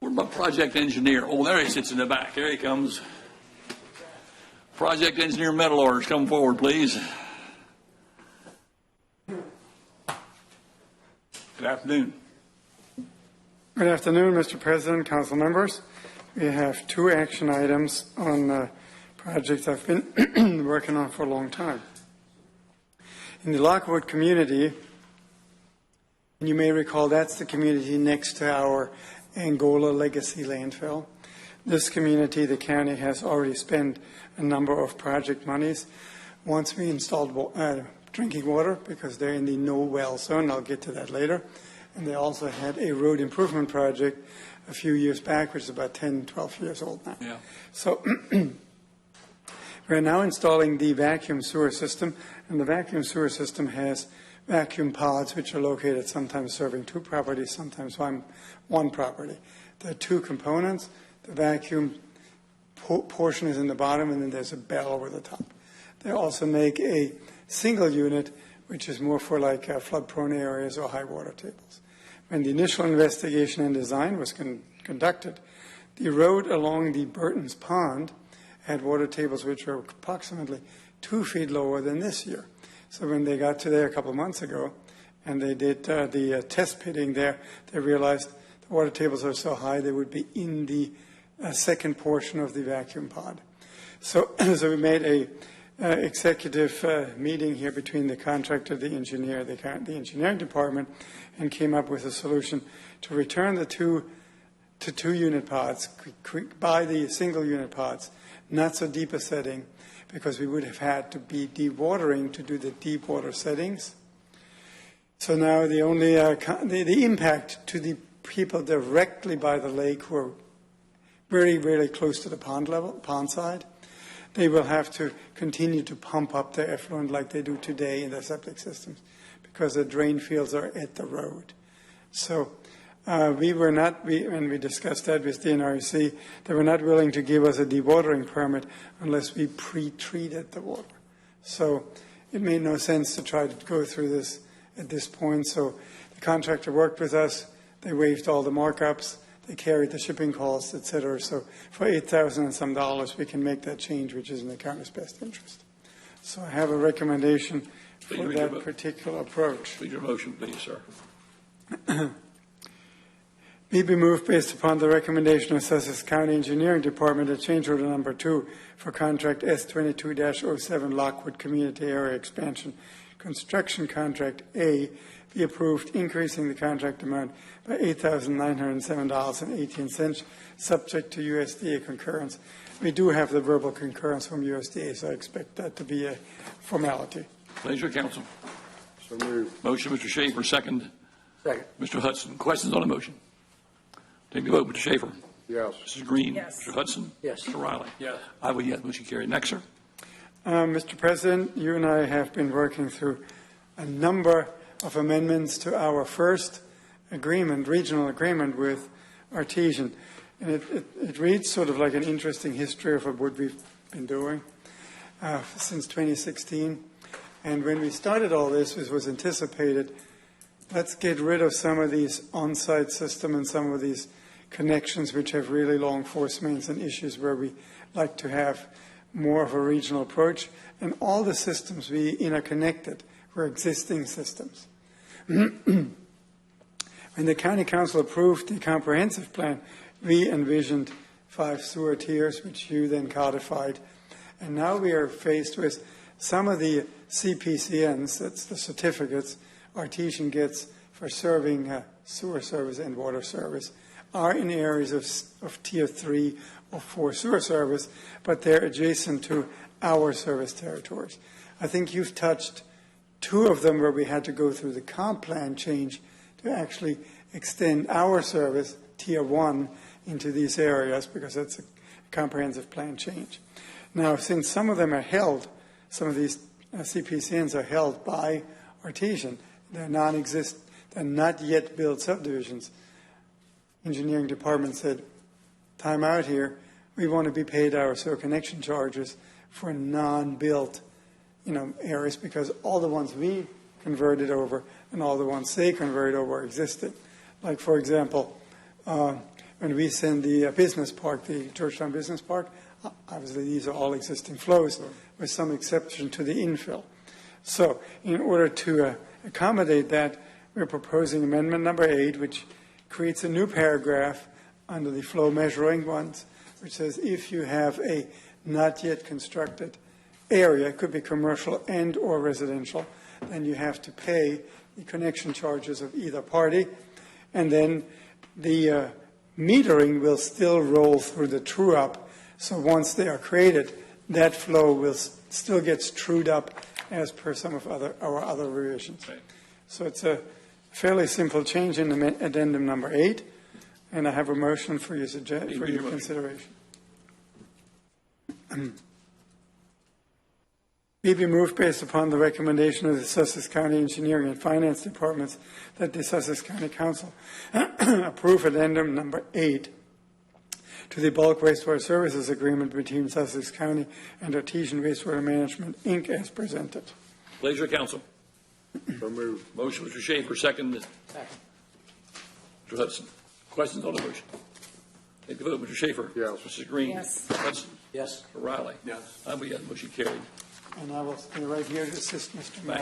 What about project engineer? Oh, there he sits in the back. There he comes. Project engineer metal orders, come forward, please. Good afternoon. Good afternoon, Mr. President, council members. We have two action items on projects I've been working on for a long time. In the Lockwood community, and you may recall that's the community next to our Angola legacy landfill. This community, the county has already spent a number of project monies. Once we installed drinking water, because they're in the no well zone, I'll get to that later. And they also had a road improvement project a few years back, which is about 10, 12 years old now. Yeah. So we're now installing the vacuum sewer system, and the vacuum sewer system has vacuum pods, which are located sometimes serving two properties, sometimes one property. There are two components. The vacuum portion is in the bottom, and then there's a bell over the top. They also make a single unit, which is more for like flood-prone areas or high water tables. When the initial investigation and design was conducted, the road along the Burton's Pond had water tables which were approximately 2 feet lower than this year. So when they got to there a couple of months ago and they did the test pitting there, they realized the water tables are so high they would be in the second portion of the vacuum pod. So, so we made a executive meeting here between the contractor, the engineer, the engineering department, and came up with a solution to return the two unit pods, buy the single unit pods, not so deep a setting, because we would have had to be dewatering to do the deep water settings. So now the only the impact to the people directly by the lake who are very, very close to the pond side, they will have to continue to pump up their effluent like they do today in their septic systems, because the drain fields are at the road. So when we discussed that with the NRC, they were not willing to give us a dewatering permit unless we pre-treated the water. So it made no sense to try to go through this at this point. So the contractor worked with us. They waived all the markups. They carried the shipping costs, et cetera. So for $8,000 and some dollars, we can make that change, which is in the county's best interest. So I have a recommendation for that particular approach. Read your motion, please, sir. Be moved based upon the recommendation of Sussex County Engineering Department that change order number 2 for contract S22-07 Lockwood Community Area Expansion Construction Contract A be approved, increasing the contract amount by $8,907.18, subject to USDA concurrence. We do have the verbal concurrence from USDA, so I expect that to be a formality. Pleasure, counsel. So moved. Motion, Mr. Schaefer, second. Second. Mr. Hudson, questions on the motion? Take the vote. Mr. Schaefer. Yes. Mrs. Green. Yes. Mr. Hudson. Yes. Mr. Riley. Yes. I vote yes. Motion carried. Next, sir. Mr. President, you and I have been working through a number of amendments to our first agreement, regional agreement with Artesian. And it reads sort of like an interesting history of what we've been doing since 2016. And when we started all this, it was anticipated, let's get rid of some of these on-site system and some of these connections which have really long force mains and issues where we like to have more of a regional approach. And all the systems we interconnected were existing systems. When the County Council approved the comprehensive plan, we envisioned 5 sewer tiers, which you then codified. And now we are faced with some of the CPCNs, that's the certificates Artesian gets for serving sewer service and water service, are in areas of tier 3 or 4 sewer service, but they're adjacent to our service territories. I think you've touched 2 of them where we had to go through the comp plan change to actually extend our service, tier 1, into these areas, because that's a comprehensive plan change. Now, since some of them are held, some of these CPCNs are held by Artesian, they're they're not yet built subdivisions. Engineering department said, time out here, we want to be paid our sewer connection charges for non-built areas, because all the ones we converted over and all the ones they converted over existed. Like, for example, when we send the business park, the Georgetown Business Park, obviously these are all existing flows with some exception to the infill. So in order to accommodate that, we're proposing amendment number 8, which creates a new paragraph under the flow measuring ones, which says if you have a not yet constructed area, it could be commercial and or residential, then you have to pay the connection charges of either party, and then the metering will still roll through the true-up. So once they are created, that flow will still gets trued up as per some of our other revisions. Right. So it's a fairly simple change in addendum number 8, and I have a motion for your consideration. Be moved based upon the recommendation of the Sussex County Engineering and Finance Departments that the Sussex County Council approve addendum number 8 to the bulk wastewater services agreement between Sussex County and Artesian Wastewater Management, Inc. as presented. Pleasure, council. So moved. Motion, Mr. Schaefer, second. Mr. Hudson. Questions on the motion? Take the vote. Mr. Schaefer. Yes. Mrs. Green. Yes. Mr. Hudson. Yes. Mr. Riley. Yes. I vote yes. Motion carried. And I will stay right here to assist Mr. Mayor.